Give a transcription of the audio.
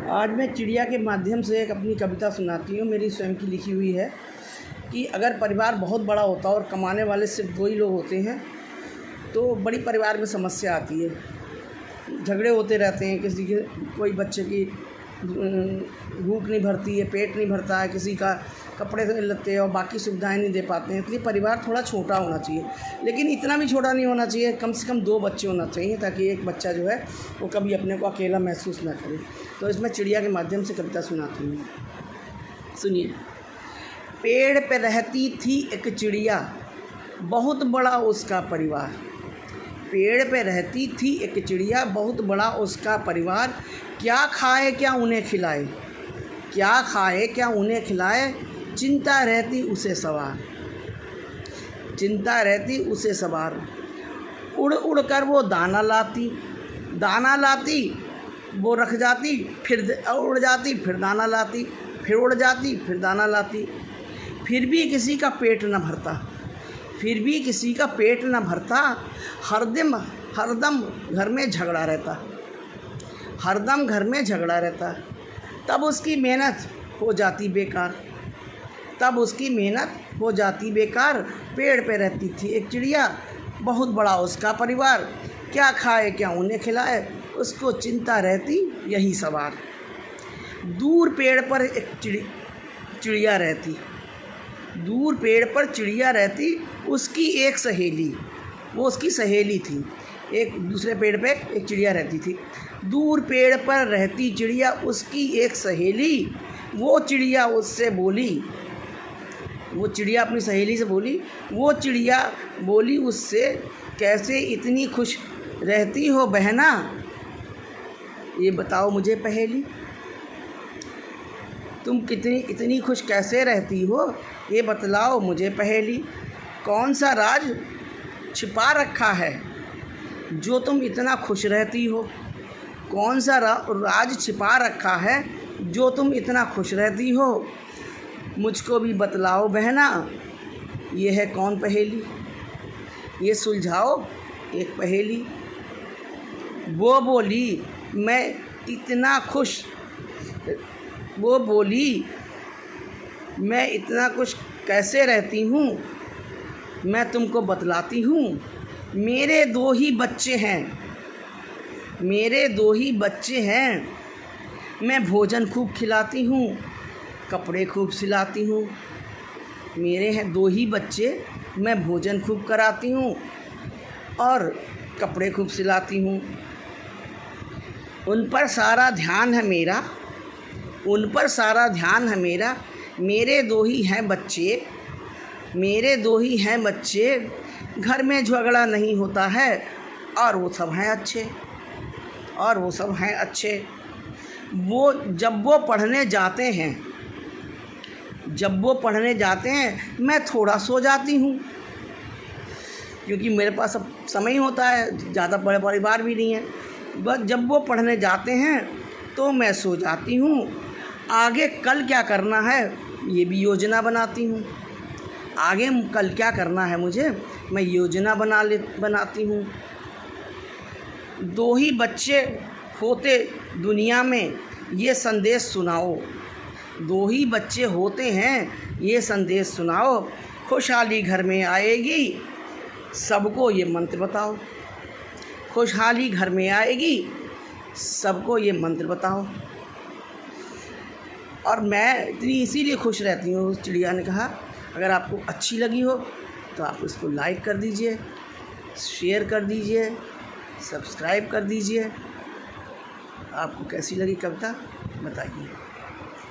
आज मैं चिड़िया के माध्यम से एक अपनी कविता सुनाती हूँ। मेरी स्वयं की लिखी हुई है कि अगर परिवार बहुत बड़ा होता और कमाने वाले सिर्फ 2 ही लोग होते हैं तो बड़ी परिवार में समस्या आती है। झगड़े होते रहते हैं, किसी के कोई बच्चे की भूख नहीं भरती है, पेट नहीं भरता है, किसी का कपड़े लत्ते और बाकी सुविधाएं नहीं दे पाते हैं। इसलिए परिवार थोड़ा छोटा होना चाहिए, लेकिन इतना भी छोटा नहीं होना चाहिए। कम से कम 2 बच्चे होना चाहिए ताकि एक बच्चा जो है वो कभी अपने को अकेला महसूस ना करे। तो इसमें चिड़िया के माध्यम से कविता सुनाती हूँ, सुनिए। पेड़ पे रहती थी एक चिड़िया, बहुत बड़ा उसका परिवार। पेड़ पे रहती थी एक चिड़िया, बहुत बड़ा उसका परिवार। क्या खाए क्या उन्हें खिलाए, क्या खाए क्या उन्हें खिलाए, चिंता रहती उसे सवार, चिंता रहती उसे सवार। उड़ उड़ कर वो दाना लाती, दाना लाती, वो रख जाती, फिर उड़ जाती, फिर दाना लाती, फिर उड़ जाती, फिर दाना लाती। फिर भी किसी का पेट न भरता, फिर भी किसी का पेट न भरता। हरदम घर में झगड़ा रहता, हरदम घर में झगड़ा रहता। तब उसकी मेहनत हो जाती बेकार, तब उसकी मेहनत हो जाती बेकार। पेड़ पे रहती थी एक चिड़िया, बहुत बड़ा उसका परिवार। क्या खाए क्या उन्हें खिलाए, उसको चिंता रहती यही सवार। दूर पेड़ पर एक चिड़िया रहती, दूर पेड़ पर चिड़िया रहती, उसकी एक सहेली, वो उसकी सहेली थी। एक दूसरे पेड़ पे एक चिड़िया रहती थी। दूर पेड़ पर रहती चिड़िया, उसकी एक सहेली। वो चिड़िया उससे बोली, वो चिड़िया अपनी सहेली से बोली, वो चिड़िया बोली उससे, कैसे इतनी खुश रहती हो बहना, ये बताओ मुझे पहेली। तुम इतनी खुश कैसे रहती हो, ये बतलाओ मुझे पहेली। कौन सा राज छिपा रखा है जो तुम इतना खुश रहती हो, कौन सा राज छिपा रखा है जो तुम इतना खुश रहती हो। मुझको भी बतलाओ बहना, ये है कौन पहेली, ये सुलझाओ एक पहेली। वो बोली मैं इतना खुश, वो बोली मैं इतना खुश कैसे रहती हूँ, मैं तुमको बतलाती हूँ। मेरे 2 ही बच्चे हैं, मेरे 2 ही बच्चे हैं, मैं भोजन खूब खिलाती हूँ, कपड़े खूब सिलाती हूँ। मेरे हैं 2 ही बच्चे, मैं भोजन खूब कराती हूँ और कपड़े खूब सिलाती हूँ। उन पर सारा ध्यान है मेरा, उन पर सारा ध्यान है मेरा। मेरे 2 ही हैं बच्चे, मेरे 2 ही हैं बच्चे, घर में झगड़ा नहीं होता है और वो सब हैं अच्छे, और वो सब हैं अच्छे। वो जब वो पढ़ने जाते हैं, जब वो पढ़ने जाते हैं, मैं थोड़ा सो जाती हूँ, क्योंकि मेरे पास अब समय ही होता है, ज़्यादा बड़े परिवार भी नहीं है। बस जब वो पढ़ने जाते हैं तो मैं सो जाती हूँ। आगे कल क्या करना है ये भी योजना बनाती हूँ, आगे कल क्या करना है मुझे, मैं योजना बनाती हूँ। 2 ही बच्चे होते दुनिया में, ये संदेश सुनाओ, 2 ही बच्चे होते हैं, ये संदेश सुनाओ। खुशहाली घर में आएगी, सबको ये मंत्र बताओ, खुशहाली घर में आएगी, सबको ये मंत्र बताओ। और मैं इतनी इसीलिए खुश रहती हूँ, उस चिड़िया ने कहा। अगर आपको अच्छी लगी हो तो आप इसको लाइक कर दीजिए, शेयर कर दीजिए, सब्सक्राइब कर दीजिए। आपको कैसी लगी कविता बताइए।